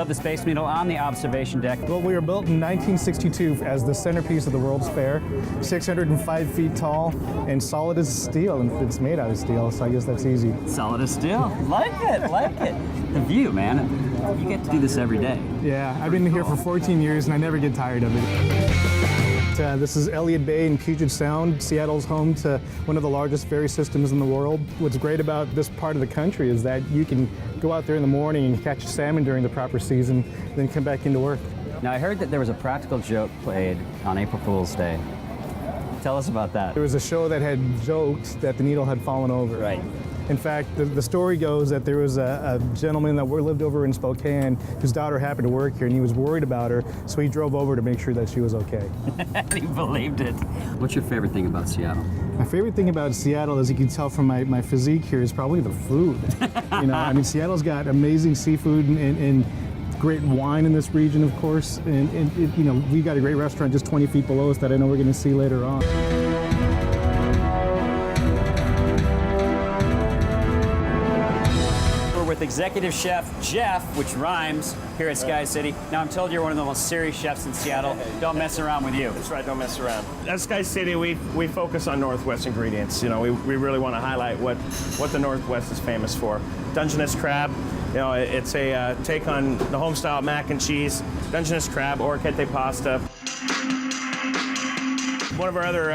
above the Space Needle on the observation deck. Well, we were built in 1962 as the centerpiece of the World's Fair, 605 feet tall and solid as steel, and it's made out of steel, so I guess that's easy. Solid as steel. Like it, like it. The view, man. You get to do this every day. Yeah, I've been here for 14 years and I never get tired of it. This is Elliott Bay in Puget Sound. Seattle's home to one of the largest ferry systems in the world. What's great about this part of the country is that you can go out there in the morning and catch salmon during the proper season, then come back into work. Now, I heard that there was a practical joke played on April Fool's Day. Tell us about that. There was a show that had joked that the needle had fallen over. Right. In fact, the story goes that there was a gentleman that lived over in Spokane whose daughter happened to work here, and he was worried about her, so he drove over to make sure that she was okay. He believed it. What's your favorite thing about Seattle? My favorite thing about Seattle, as you can tell from my physique here, is probably the food. You know, I mean, Seattle's got amazing seafood and great wine in this region, of course, and you know, we've got a great restaurant just 20 feet below us that I know we're going to see later on. With executive chef Jeff, which rhymes, here at Sky City. Now, I'm told you're one of the most serious chefs in Seattle. Don't mess around with you. That's right, don't mess around. At Sky City, we focus on Northwest ingredients. You know, we really want to highlight what the Northwest is famous for. Dungeness crab, you know, it's a take on the home-style mac and cheese. Dungeness crab, orecchiette pasta. One of our other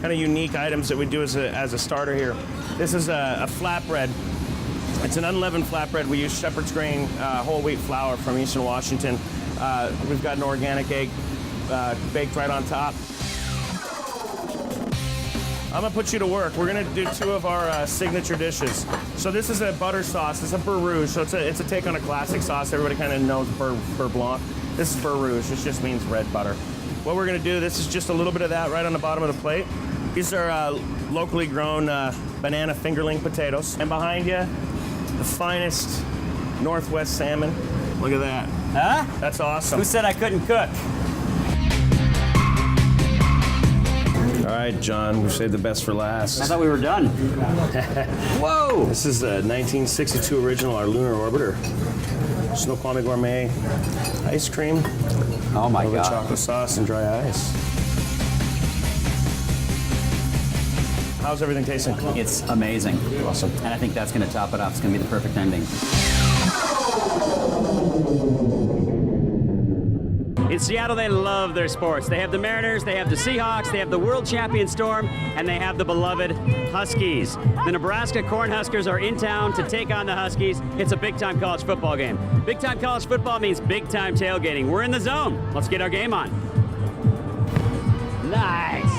kind of unique items that we do as a starter here, this is a flatbread. It's an unleavened flatbread. We use shepherd's grain whole wheat flour from Eastern Washington. We've got an organic egg baked right on top. I'm gonna put you to work. We're gonna do two of our signature dishes. So this is a butter sauce. It's a beurre rouge. So it's a take on a classic sauce. Everybody kind of knows beurre blanc. This is beurre rouge. This just means red butter. What we're gonna do, this is just a little bit of that right on the bottom of the plate. These are locally grown banana fingerling potatoes. And behind you, the finest Northwest salmon. Look at that. Huh? That's awesome. Who said I couldn't cook? All right, John, we've saved the best for last. I thought we were done. Whoa! This is the 1962 original, our lunar orbiter. Snoqualmie Gourmet ice cream. Oh my God. Chocolate sauce and dry ice. How's everything tasting? It's amazing. Awesome. And I think that's going to top it off. It's going to be the perfect ending. In Seattle, they love their sports. They have the Mariners, they have the Seahawks, they have the world champion Storm, and they have the beloved Huskies. The Nebraska Cornhuskers are in town to take on the Huskies. It's a big-time college football game. Big-time college football means big-time tailgating. We're in the zone. Let's get our game on. Nice.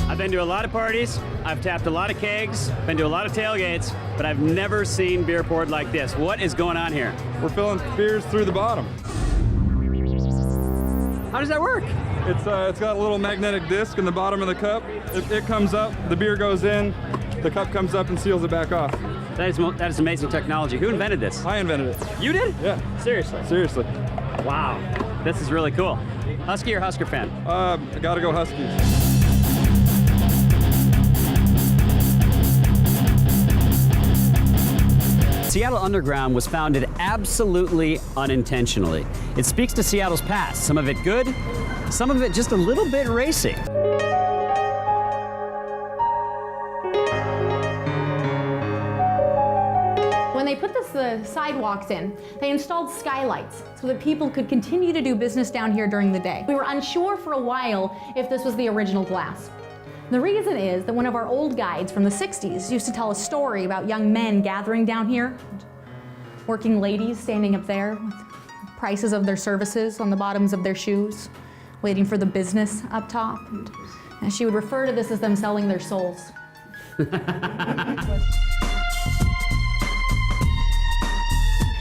I've been to a lot of parties, I've tapped a lot of kegs, been to a lot of tailgates, but I've never seen beer poured like this. What is going on here? We're filling beers through the bottom. How does that work? It's got a little magnetic disc in the bottom of the cup. It comes up, the beer goes in, the cup comes up and seals it back off. That is amazing technology. Who invented this? I invented it. You did? Yeah. Seriously? Seriously. Wow. This is really cool. Husky or Husker fan? I gotta go Huskies. Seattle Underground was founded absolutely unintentionally. It speaks to Seattle's past, some of it good, some of it just a little bit racy. When they put the sidewalks in, they installed skylights so that people could continue to do business down here during the day. We were unsure for a while if this was the original glass. The reason is that one of our old guides from the 60s used to tell a story about young men gathering down here, working ladies standing up there with prices of their services on the bottoms of their shoes, waiting for the business up top. And she would refer to this as them selling their souls.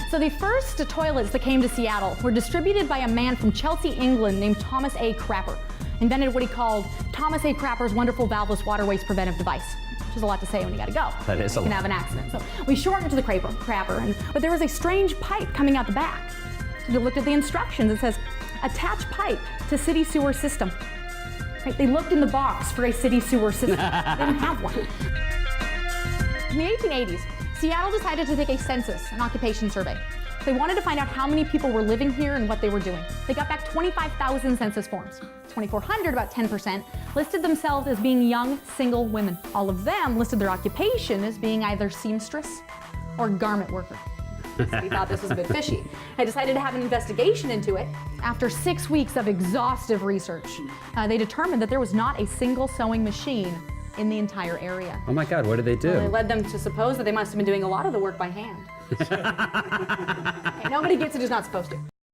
So the first toilets that came to Seattle were distributed by a man from Chelsea, England named Thomas A. Crapper. Invented what he called Thomas A. Crapper's wonderful valveless water waste preventive device, which is a lot to say when you gotta go. That is a lot. You can have an accident. So we shortened to the Crapper, but there was a strange pipe coming out the back. So they looked at the instructions. It says, attach pipe to city sewer system. Right? They looked in the box for a city sewer system. They didn't have one. In the 1880s, Seattle decided to take a census, an occupation survey. They wanted to find out how many people were living here and what they were doing. They got back 25,000 census forms. 2,400, about 10%, listed themselves as being young, single women. All of them listed their occupation as being either seamstress or garment worker. So we thought this was a bit fishy. I decided to have an investigation into it. After 6 weeks of exhaustive research, they determined that there was not a single sewing machine in the entire area. Oh my God, what did they do? Well, it led them to suppose that they must have been doing a lot of the work by hand. Okay, nobody gets it who's not supposed to.